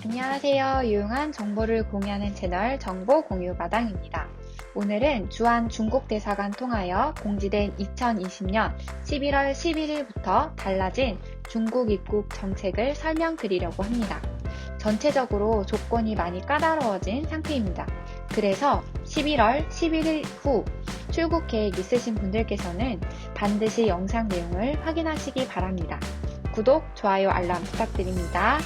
안녕하세요. 유용한 정보를 공유하는 채널 정보 공유 마당입니다. 오늘은 주한 중국 대사관 통하여 공지된 2020년 11월 11일부터 달라진 중국 입국 정책을 설명드리려고 합니다. 전체적으로 조건이 많이 까다로워진 상태입니다. 그래서 11월 11일 후 출국 계획 있으신 분들께서는 반드시 영상 내용을 확인하시기 바랍니다. 구독, 좋아요, 알람 부탁드립니다.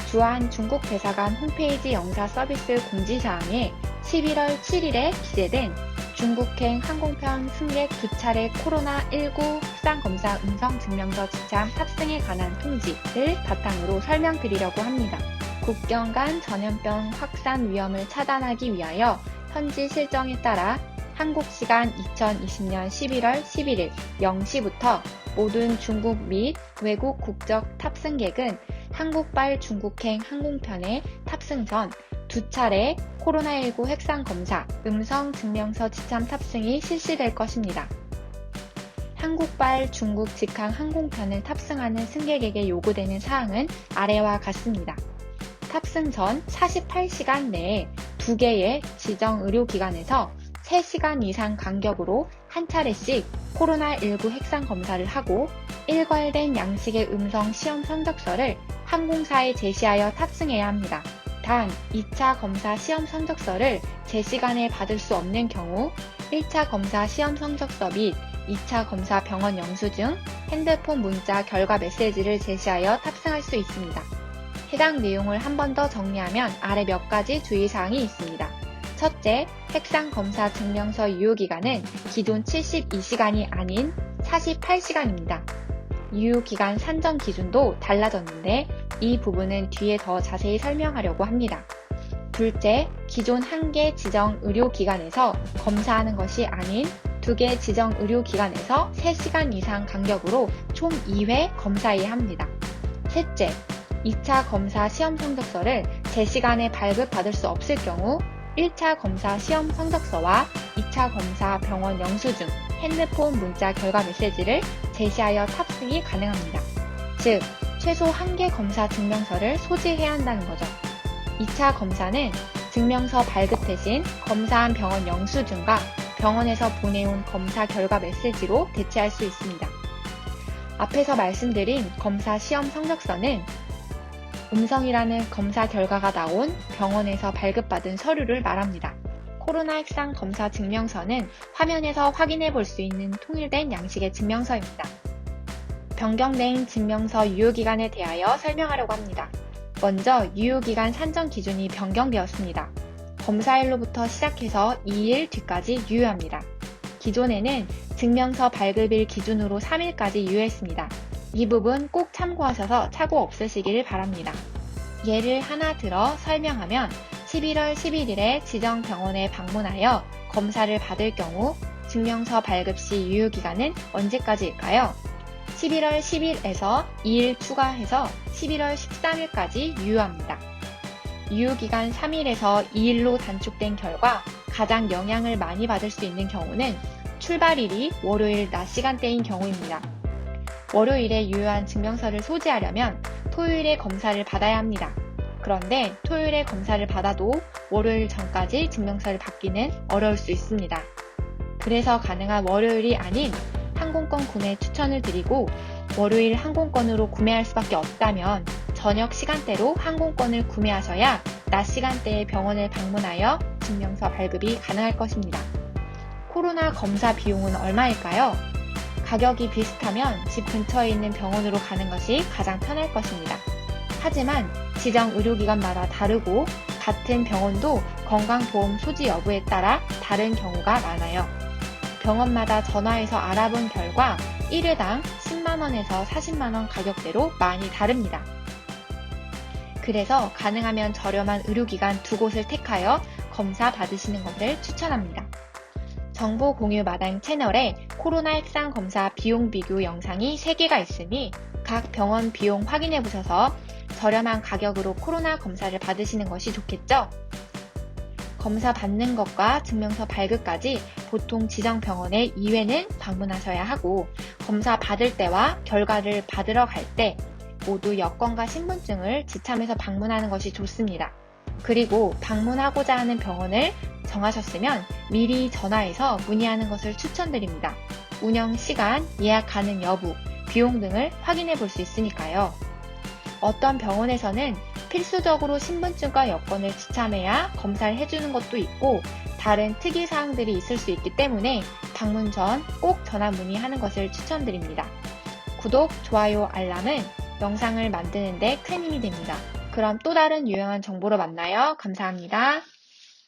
주한 중국 대사관 홈페이지 영사 서비스 공지사항에 11월 7일에 기재된 중국행 항공편 승객 2차례 코로나19 확산검사 음성증명서 지참 탑승에 관한 통지를 바탕으로 설명드리려고 합니다. 국경 간 전염병 확산 위험을 차단하기 위하여 현지 실정에 따라 한국 시간 2020년 11월 11일 0시부터 모든 중국 및 외국 국적 탑승객은 한국발 중국행 항공편에 탑승 전 2차례 코로나19 핵산 검사 음성 증명서 지참 탑승이 실시될 것입니다. 한국발 중국 직항 항공편을 탑승하는 승객에게 요구되는 사항은 아래와 같습니다. 탑승 전 48시간 내에 2개의 지정 의료기관에서 3시간 이상 간격으로 한 차례씩 코로나19 핵산 검사를 하고 일괄된 양식의 음성 시험 성적서를 항공사에 제시하여 탑승해야 합니다. 단 2차 검사 시험 성적서를 제 시간에 받을 수 없는 경우 1차 검사 시험 성적서 및 2차 검사 병원 영수증, 핸드폰 문자 결과 메시지를 제시하여 탑승할 수 있습니다. 해당 내용을 한 번 더 정리하면 아래 몇 가지 주의사항이 있습니다. 첫째, 핵산 검사 증명서 유효기간은 기존 72시간이 아닌 48시간입니다. 유효기간 산정 기준도 달라졌는데 이 부분은 뒤에 더 자세히 설명하려고 합니다. 둘째, 기존 1개 지정 의료기관에서 검사하는 것이 아닌 2개 지정 의료기관에서 3시간 이상 간격으로 총 2회 검사해야 합니다. 셋째, 2차 검사 시험 성적서를 제 시간에 발급받을 수 없을 경우 1차 검사 시험 성적서와 2차 검사 병원 영수증, 핸드폰 문자 결과 메시지를 제시하여 탑승이 가능합니다. 즉, 최소 1개 검사 증명서를 소지해야 한다는 거죠. 2차 검사는 증명서 발급 대신 검사한 병원 영수증과 병원에서 보내온 검사 결과 메시지로 대체할 수 있습니다. 앞에서 말씀드린 검사 시험 성적서는 음성이라는 검사 결과가 나온 병원에서 발급받은 서류를 말합니다. 코로나 핵산 검사 증명서는 화면에서 확인해 볼 수 있는 통일된 양식의 증명서입니다. 변경된 증명서 유효기간에 대하여 설명하려고 합니다. 먼저 유효기간 산정 기준이 변경되었습니다. 검사일로부터 시작해서 2일 뒤까지 유효합니다. 기존에는 증명서 발급일 기준으로 3일까지 유효했습니다. 이 부분 꼭 참고하셔서 착오 없으시길 바랍니다. 예를 하나 들어 설명하면 11월 11일에 지정 병원에 방문하여 검사를 받을 경우 증명서 발급 시 유효기간은 언제까지일까요? 11월 10일에서 2일 추가해서 11월 13일까지 유효합니다. 유효기간 3일에서 2일로 단축된 결과 가장 영향을 많이 받을 수 있는 경우는 출발일이 월요일 낮 시간대인 경우입니다. 월요일에 유효한 증명서를 소지하려면 토요일에 검사를 받아야 합니다. 그런데 토요일에 검사를 받아도 월요일 전까지 증명서를 받기는 어려울 수 있습니다. 그래서 가능한 월요일이 아닌 항공권 구매 추천을 드리고 월요일 항공권으로 구매할 수밖에 없다면 저녁 시간대로 항공권을 구매하셔야 낮 시간대에 병원을 방문하여 증명서 발급이 가능할 것입니다. 코로나 검사 비용은 얼마일까요? 가격이 비슷하면 집 근처에 있는 병원으로 가는 것이 가장 편할 것입니다. 하지만 지정 의료기관마다 다르고 같은 병원도 건강보험 소지 여부에 따라 다른 경우가 많아요. 병원마다 전화해서 알아본 결과 1회당 10만원에서 40만원 가격대로 많이 다릅니다. 그래서 가능하면 저렴한 의료기관 2곳을 택하여 검사 받으시는 것을 추천합니다. 정보 공유 마당 채널에 코로나 핵산 검사 비용 비교 영상이 3개가 있으니 각 병원 비용 확인해 보셔서 저렴한 가격으로 코로나 검사를 받으시는 것이 좋겠죠? 검사 받는 것과 증명서 발급까지 보통 지정 병원에 2회는 방문하셔야 하고 검사 받을 때와 결과를 받으러 갈 때 모두 여권과 신분증을 지참해서 방문하는 것이 좋습니다. 그리고 방문하고자 하는 병원을 정하셨으면 미리 전화해서 문의하는 것을 추천드립니다. 운영 시간, 예약 가능 여부, 비용 등을 확인해 볼 수 있으니까요. 어떤 병원에서는 필수적으로 신분증과 여권을 지참해야 검사를 해주는 것도 있고 다른 특이사항들이 있을 수 있기 때문에 방문 전 꼭 전화 문의하는 것을 추천드립니다. 구독, 좋아요, 알람은 영상을 만드는 데 큰 힘이 됩니다. 그럼 또 다른 유용한 정보로 만나요. 감사합니다.